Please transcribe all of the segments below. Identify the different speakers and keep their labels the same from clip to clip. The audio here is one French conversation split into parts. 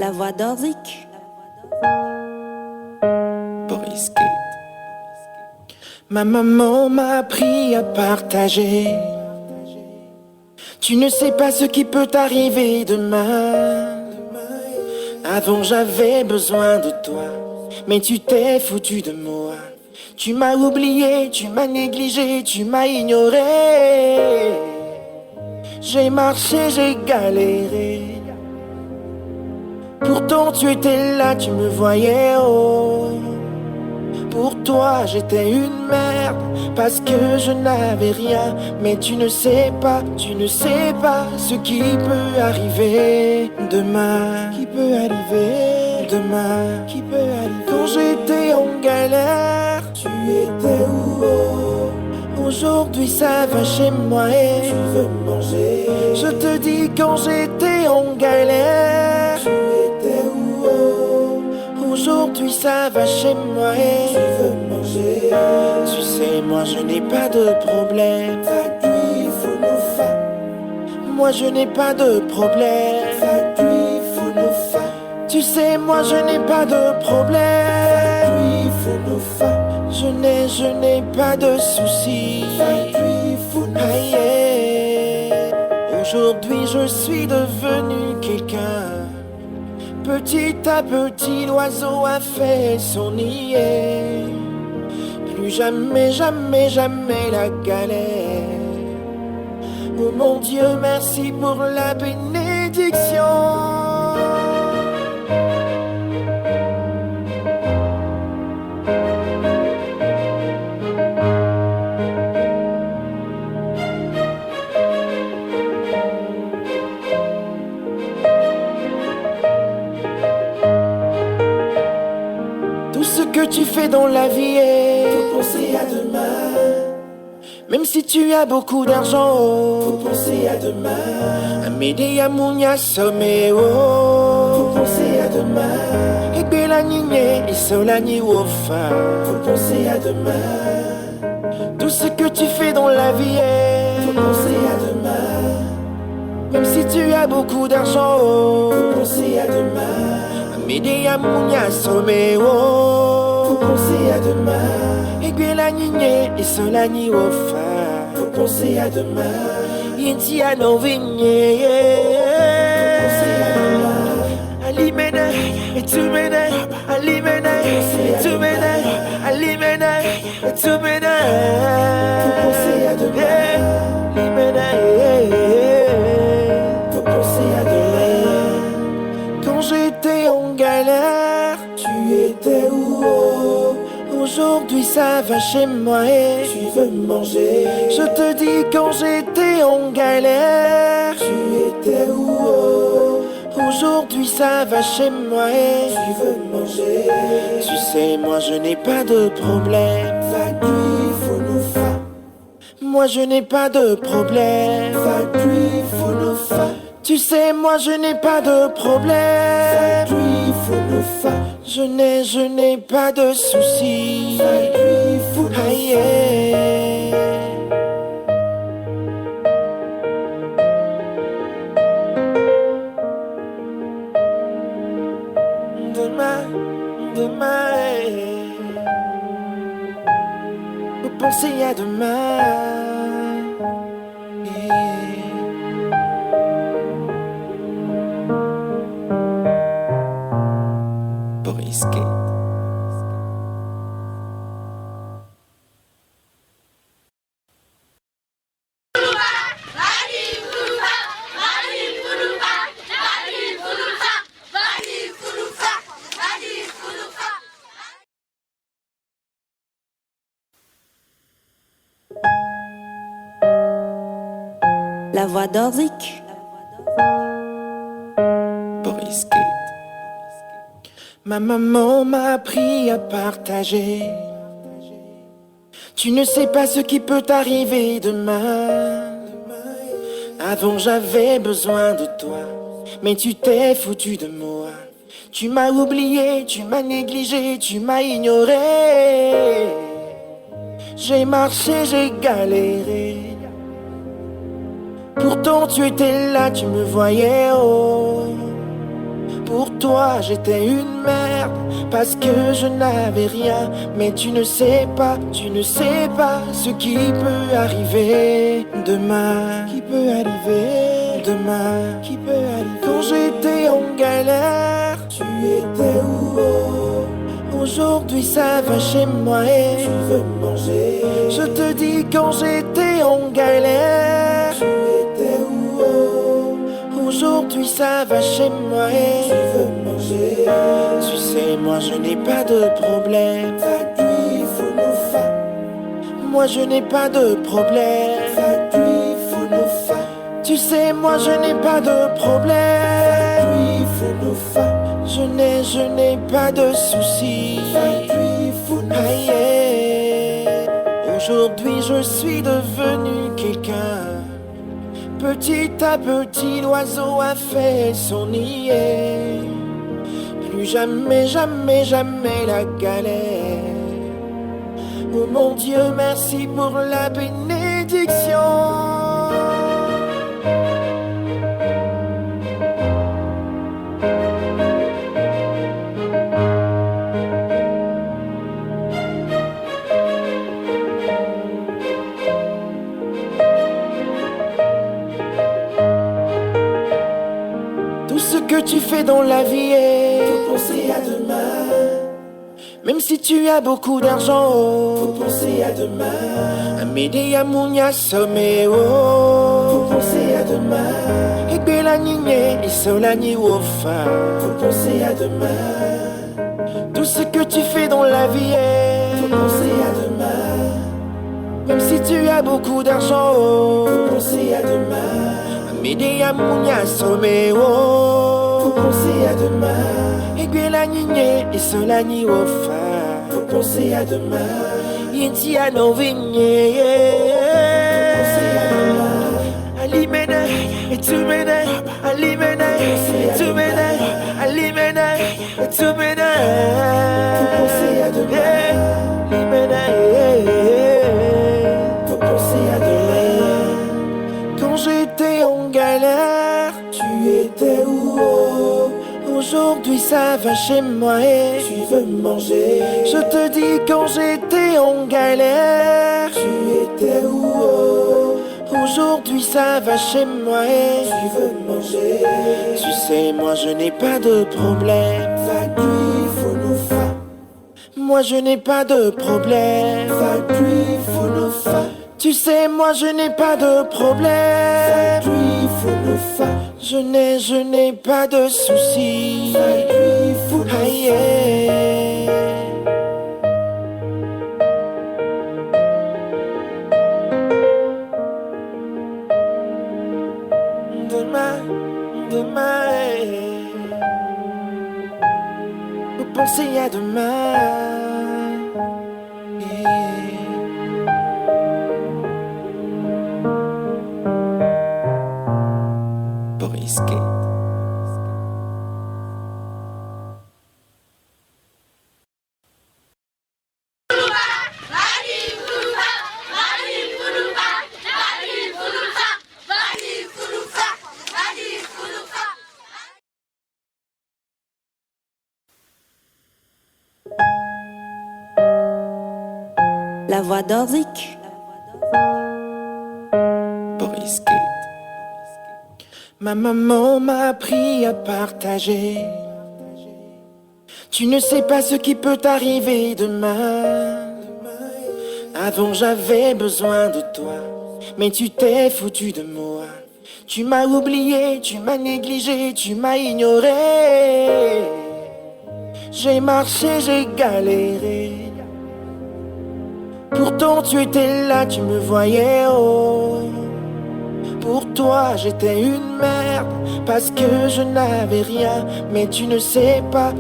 Speaker 1: La voix d'Orzik.
Speaker 2: Boris Kate. Ma maman m'a appris à partager. Tu ne sais pas ce qui peut t'arriver demain. Avant j'avais besoin de toi, mais tu t'es foutu de moi. Tu m'as oublié, tu m'as négligé, tu m'as ignoré. J'ai marché, j'ai galéré. Pourtant tu étais là, tu me voyais, oh. Pour toi j'étais une merde, parce que je n'avais rien. Mais tu ne sais pas ce qui peut arriver demain. Qui peut arriver demain? Qui peut arriver? Quand j'étais en galère, tu étais où, oh? Aujourd'hui ça va chez moi et tu veux me manger. Je te dis quand j'étais en galère, tu étais où, oh? Aujourd'hui ça va chez moi et tu veux me manger. Tu sais moi je n'ai pas de problème. Moi je n'ai pas de problème. Tu sais moi je n'ai pas de problème. Je n'ai pas de soucis. Aïe, aujourd'hui je suis devenu quelqu'un. Petit à petit l'oiseau a fait son nid. Plus jamais, jamais, jamais la galère. Oh mon Dieu, merci pour la bénédiction. Tout ce que tu fais dans la vie faut penser à demain. Même si tu as beaucoup d'argent, faut penser à demain. Amédée à Mounia Sommet, faut penser à demain. Et Bella Niné et Solani Wofa, faut penser à demain. Tout ce que tu fais dans la vie faut penser à demain. Même si tu as beaucoup d'argent, faut penser à demain. Amédée à Mounia Sommet, faut penser à demain. Et Bella Niné et Solani Wofa, faut penser à demain. Yinti à Novigne, faut penser à demain. Alimene, et tu mene, Alimene, et tu mene, Alimene, et tu mene. Faut penser à demain. Alimene, faut penser à demain. Quand j'étais en galère, tu étais où, oh? Aujourd'hui ça va chez moi et tu veux me manger. Je te dis quand j'étais en galère, tu étais où, oh? Aujourd'hui ça va chez moi et tu veux me manger. Tu sais moi je n'ai pas de problème. Moi je n'ai pas de problème. Tu sais moi je n'ai pas de problème. Je n'ai pas de soucis. Aïe. Demain, vous pensez à demain. Boris Kate.
Speaker 1: La voix d'Orzik.
Speaker 2: Boris Kate. Ma maman m'a appris à partager. Tu ne sais pas ce qui peut t'arriver demain. Avant j'avais besoin de toi, mais tu t'es foutu de moi. Tu m'as oublié, tu m'as négligé, tu m'as ignoré. J'ai marché, j'ai galéré. Pourtant tu étais là, tu me voyais, oh. Pour toi j'étais une merde parce que je n'avais rien. Mais tu ne sais pas ce qui peut arriver demain. Qui peut arriver demain? Qui peut arriver? Quand j'étais en galère, tu étais où? Aujourd'hui ça va chez moi et tu veux me manger. Je te dis quand j'étais en galère, tu étais où? Aujourd'hui ça va chez moi et tu veux me manger. Tu sais moi je n'ai pas de problème. Moi je n'ai pas de problème. Tu sais moi je n'ai pas de problème. Je n'ai pas de soucis. Aujourd'hui je suis devenu quelqu'un. Petit à petit l'oiseau a fait son nid. Plus jamais, jamais, jamais la galère. Oh mon Dieu, merci pour la bénédiction. Tout ce que tu fais dans la vie est faut penser à demain. Même si tu as beaucoup d'argent, faut penser à demain. Amede ya munya somé, faut penser à demain. Et bela nigne et solani wofa, faut penser à demain. Tout ce que tu fais dans la vie est faut penser à demain. Même si tu as beaucoup d'argent, faut penser à demain. Amede ya munya somé, faut penser à demain. La nigne et solani wofa, faut penser à demain. Yenti a no vigne, faut penser à demain. Alimena et tu mena, alimena et tu mena, alimena et tu mena. Faut penser à demain. Alimena, faut penser à demain. Quand j'étais en galère, tu étais où? Aujourd'hui ça va chez moi et tu veux me manger. Je te dis quand j'étais en galère, tu étais où? Aujourd'hui ça va chez moi et tu veux me manger. Tu sais moi je n'ai pas de problème. Moi je n'ai pas de problème. Tu sais moi je n'ai pas de problème. Je n'ai pas de soucis. Aïe, demain, faut penser à demain. Boris Kate.
Speaker 1: La voix d'Orzik.
Speaker 2: Boris Kate. Ma maman m'a appris à partager. Tu ne sais pas ce qui peut t'arriver demain. Avant j'avais besoin de toi, mais tu t'es foutu de moi. Tu m'as oublié, tu m'as négligé, tu m'as ignoré. J'ai marché, j'ai galéré. Pourtant tu étais là, tu me voyais, oh. Pour toi j'étais une merde parce que je n'avais rien. Mais tu ne sais pas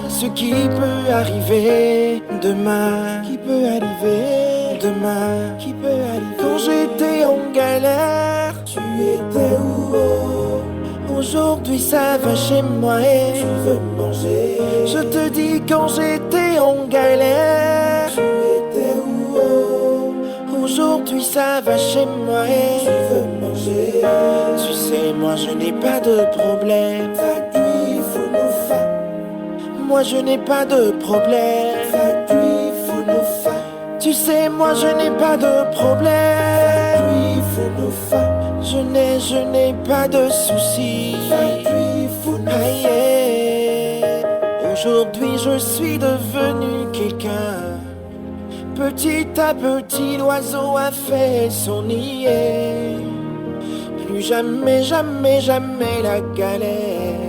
Speaker 2: ce qui peut arriver demain. Qui peut arriver demain? Qui peut arriver? Quand j'étais en galère, tu étais où? Aujourd'hui ça va chez moi et tu veux me manger. Je te dis quand j'étais en galère, tu étais où? Aujourd'hui ça va chez moi et tu veux me manger. Tu sais moi je n'ai pas de problème. Moi je n'ai pas de problème. Tu sais, moi je n'ai pas de problème. Je n'ai pas de soucis. Aïe, aujourd'hui je suis devenu quelqu'un. Petit à petit l'oiseau a fait son nid. Plus jamais, jamais, jamais la galère.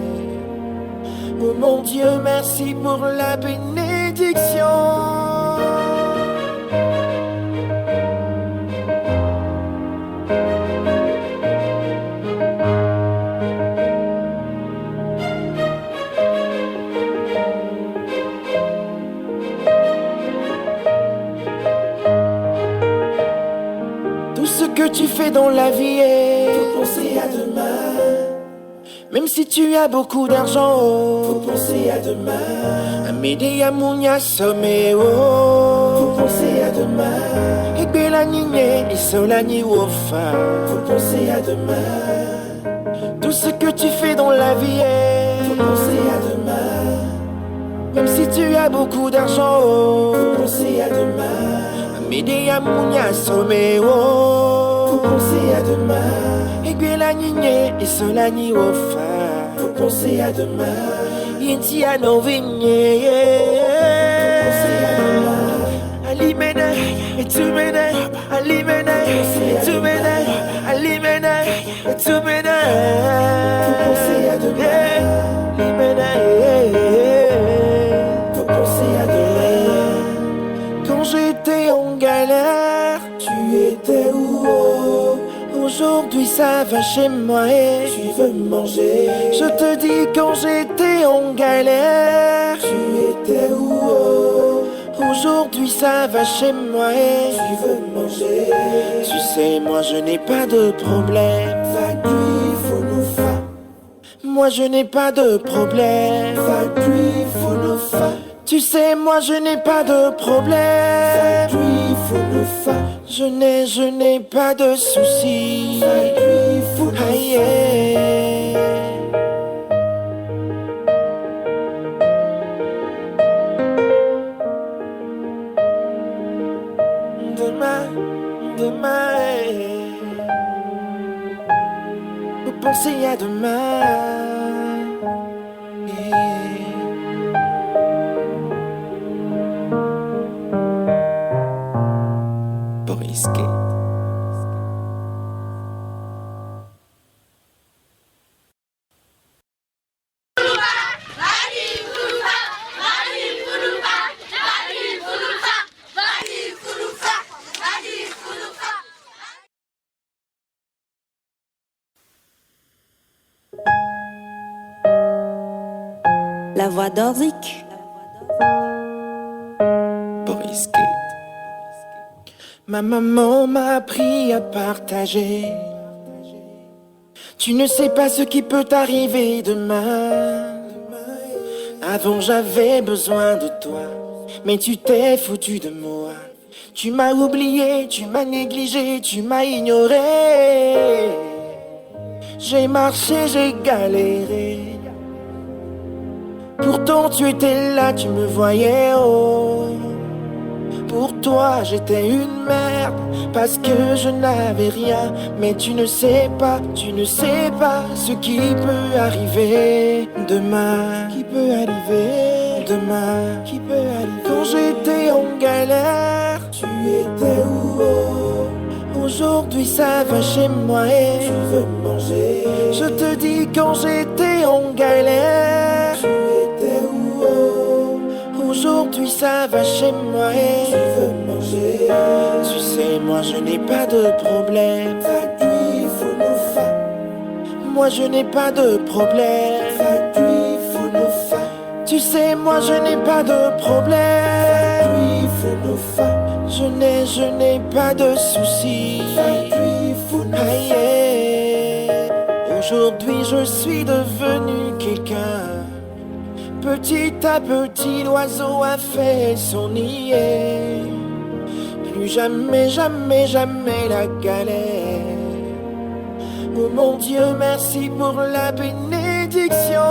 Speaker 2: Oh mon Dieu, merci pour la bénédiction. Tout ce que tu fais dans la vie est faut penser à demain. Même si tu as beaucoup d'argent, faut penser à demain. Amédée à Mounia Sommet, faut penser à demain. Et Bella Niné et Solani Wofa, faut penser à demain. Tout ce que tu fais dans la vie est faut penser à demain. Même si tu as beaucoup d'argent, faut penser à demain. Amédée à Mounia Sommet, faut penser à demain. Et Bella Niné et Solani Wofa, faut penser à demain. Yinti à nos vignes, faut penser à demain. Alimene, et tu mènes, alimene, et tu mènes, alimene, et tu mènes. Faut penser à demain. Alimene, faut penser à demain. Quand j'étais en galère, tu étais où? Aujourd'hui ça va chez moi et tu veux me manger. Je te dis quand j'étais en galère, tu étais où? Aujourd'hui ça va chez moi et tu veux me manger. Tu sais moi je n'ai pas de problème. Faut nous faire. Moi je n'ai pas de problème. Faut nous faire. Tu sais moi je n'ai pas de problème. Faut nous faire. Je n'ai pas de soucis. Aïe, demain, vous pensez à demain. Boris Gate.
Speaker 1: La voix d'Orzik.
Speaker 2: Boris Gate. Ma maman m'a appris à partager. Tu ne sais pas ce qui peut t'arriver demain. Avant j'avais besoin de toi, mais tu t'es foutu de moi. Tu m'as oublié, tu m'as négligé, tu m'as ignoré. J'ai marché, j'ai galéré. Pourtant tu étais là, tu me voyais, oh. Pour toi j'étais une merde, parce que je n'avais rien. Mais tu ne sais pas ce qui peut arriver demain. Qui peut arriver demain. Qui peut arriver. Quand j'étais en galère, tu étais où, oh. Aujourd'hui ça va chez moi et tu veux me manger. Je te dis quand j'étais en galère, tu étais où, oh. Aujourd'hui ça va chez moi et tu veux me manger. Tu sais moi je n'ai pas de problème. Faut nous faire. Moi je n'ai pas de problème. Faut nous faire. Tu sais moi je n'ai pas de problème. Faut nous faire. Je n'ai pas de soucis. Aïe, aujourd'hui je suis devenu quelqu'un. Petit à petit l'oiseau a fait son nid. Plus jamais, jamais, jamais la galère. Oh mon Dieu, merci pour la bénédiction.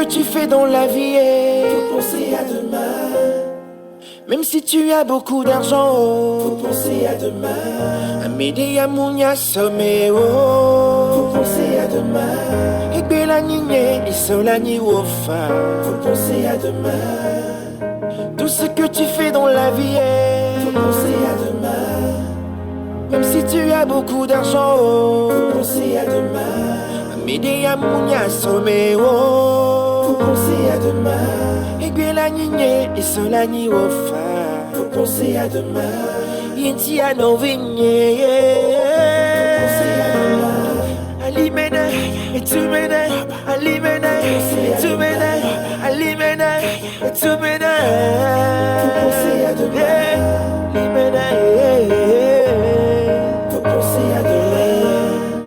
Speaker 2: que tu fais dans la vie, faut penser à demain. Même si tu as beaucoup d'argent, faut penser à demain. Amede ya munya somé, faut penser à demain. Et bella nigne et solani wofa, faut penser à demain. Tout ce que tu fais dans la vie, faut penser à demain. Même si tu as beaucoup d'argent, faut penser à demain. Amede ya munya somé, faut penser à demain. Et bella nigne et solani wofa, faut penser à demain. Yenti a no vigne, faut penser à demain. Alimene, et tu mene, alimene, et tu mene.